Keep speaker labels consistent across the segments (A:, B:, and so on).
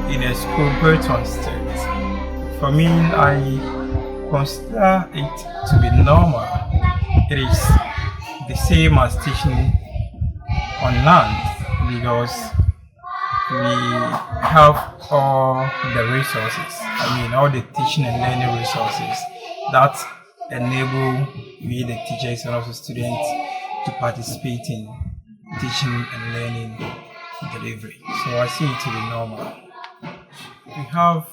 A: in a school built on stilts. For me, I consider it to be normal. It is the same as teaching on land because we have all the resources. All the teaching and learning resources that enable we, the teachers and also students, to participate in teaching and learning delivery. So I see it to be normal. We have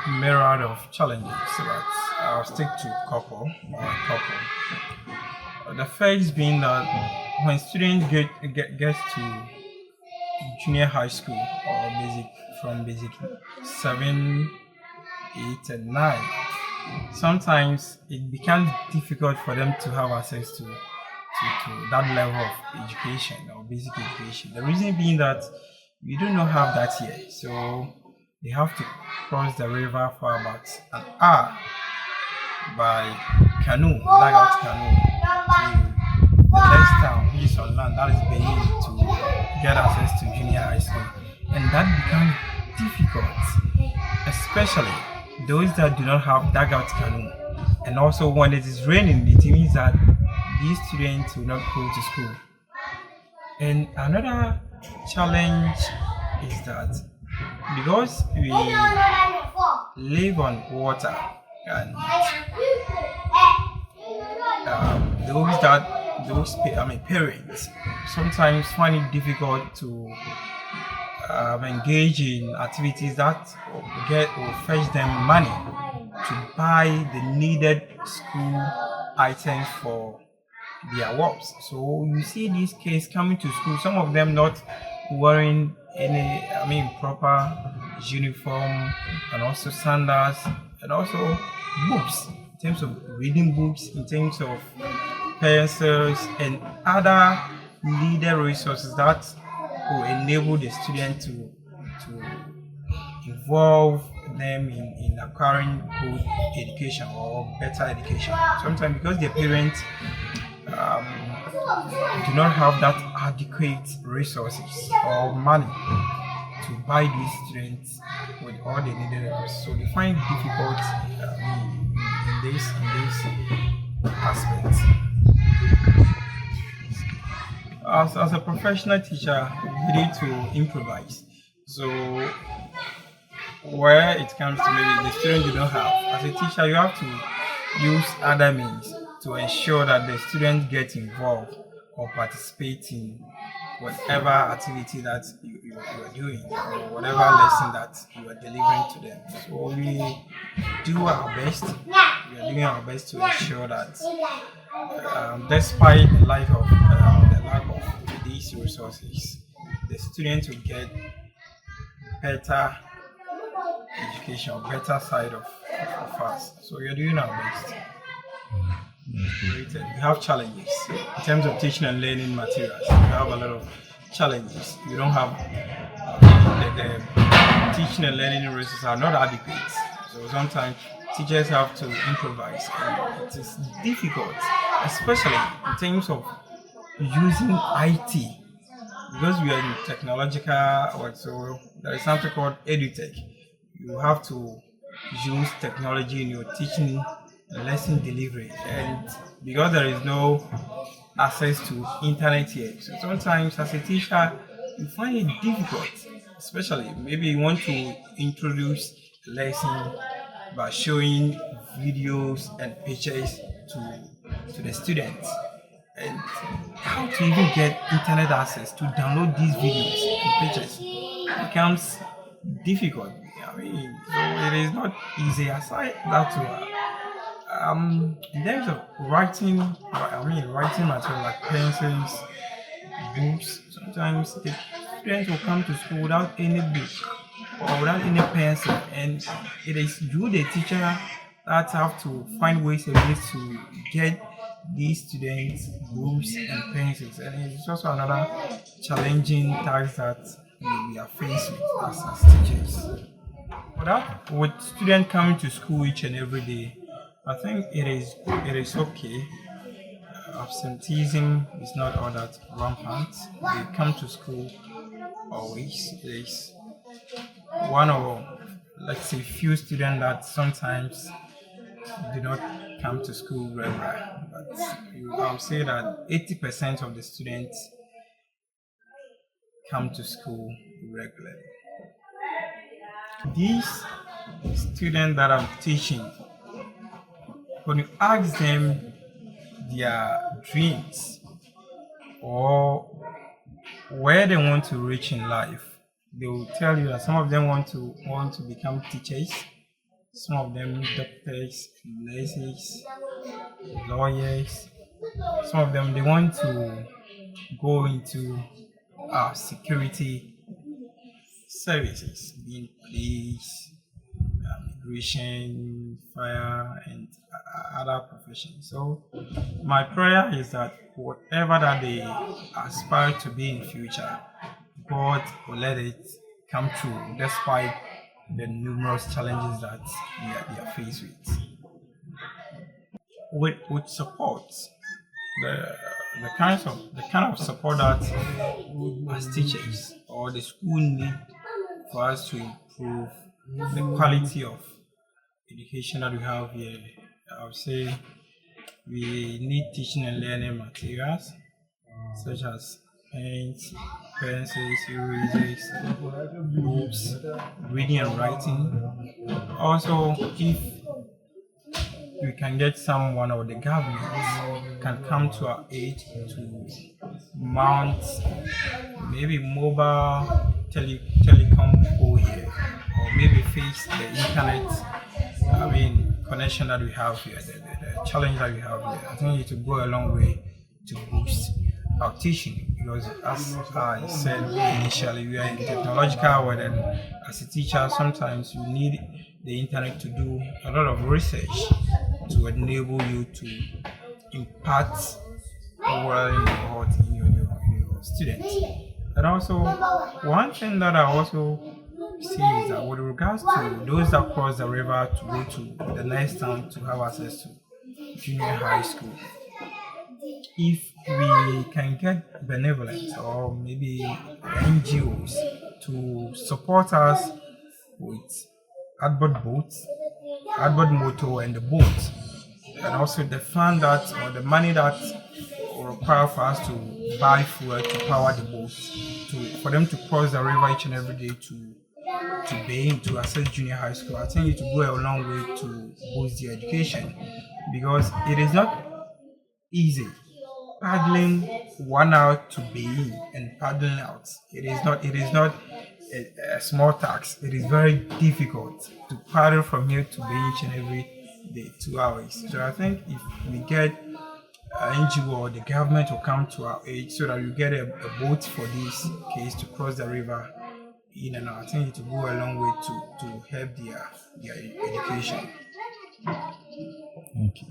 A: a myriad of challenges, but I'll stick to a couple. The first being that when students get to junior high school or basic 7, 8, and 9, sometimes it becomes difficult for them to have access to that level of education or basic education. The reason being that we do not have that here, so they have to cross the river for about an hour by canoe, dugout canoe, to the next town, which is on land, that is Benin, to get access to junior high school. And that becomes difficult, especially those that do not have dugout canoe. And also when it is raining, it means that these students will not go to school. And another challenge is that because we live on water and parents sometimes find it difficult to engage in activities that will fetch them money to buy the needed school items for their works. So you see these kids coming to school, some of them not wearing any proper uniform, and also sandals, and also books, in terms of reading books, in terms of pencils and other needed resources that will enable the student to involve them in acquiring good education or better education. Sometimes because their parents do not have that adequate resources or money to buy these students with all the needed resources, so they find it difficult in this aspect. As a professional teacher, we need to improvise. So where it comes to maybe the student you don't have, as a teacher, you have to use other means to ensure that the students get involved or participate in whatever activity that you are doing or whatever lesson that you are delivering to them. So we do our best. We are doing our best to ensure that despite the lack of these resources, the students will get better education or better side of us. So we are doing our best. We have challenges in terms of teaching and learning materials. We have a lot of challenges. We don't have the teaching and learning resources are not adequate. So sometimes teachers have to improvise, and it is difficult, especially in terms of using IT, because we are in technological work. So there is something called edutech. You have to use technology in your teaching lesson delivery, and because there is no access to internet yet, so sometimes as a teacher you find it difficult, especially maybe you want to introduce a lesson by showing videos and pictures to the students, and how to even get internet access to download these videos and pictures becomes difficult. So it is not easy. Aside that, in terms of writing material like pencils, books, sometimes the students will come to school without any book or without any pencil, and it is you, the teacher, that have to find ways and ways to get these students books and pencils, and it's also another challenging task that we are faced with as teachers. For that, with students coming to school each and every day, I think it is okay. Absenteeism is not all that rampant. They come to school always. It one or let's say few students that sometimes do not come to school regular. But I would say that 80% of the students come to school regularly. These students that I'm teaching, when you ask them their dreams or where they want to reach in life, they will tell you that some of them want to become teachers, some of them doctors, nurses, lawyers. Some of them they want to go into security services, being police, immigration, fire, and other professions. So my prayer is that whatever that they aspire to be in future, God will let it come true, despite the numerous challenges that they are faced with. With support, the the kind of support that as teachers or the school need for us to improve the quality of education that we have here. I would say we need teaching and learning materials such as pens, pencils, erasers, books, reading and writing. Also, if we can get someone or the government can come to our aid to mount maybe mobile telecom pole here, or maybe fix the internet. I mean, connection that we have here, the challenge that we have here. I think it will go a long way to boost our teaching because, as I said initially, we are in technological world, and as a teacher, sometimes you need the internet to do a lot of research to enable you to impart well in your heart in your students. And also, one thing that I also see is that with regards to those that cross the river to go to the next town to have access to junior high school, if we can get benevolent or maybe NGOs to support us with outboard boats, outboard motor, and the boat, and also the fund that or the money that will require for us to buy fuel to power the boat, for them to cross the river each and every day to Benin to access junior high school. I think it will go a long way to boost their education because it is not easy paddling 1 hour to Benin and paddling out. It is not a small task. It is very difficult to paddle from here to Benin each and every day, 2 hours. So I think if we get NGO or the government will come to our aid so that we get a boat for this case to cross the river in and out. I think it will go a long way to help their education.
B: Okay.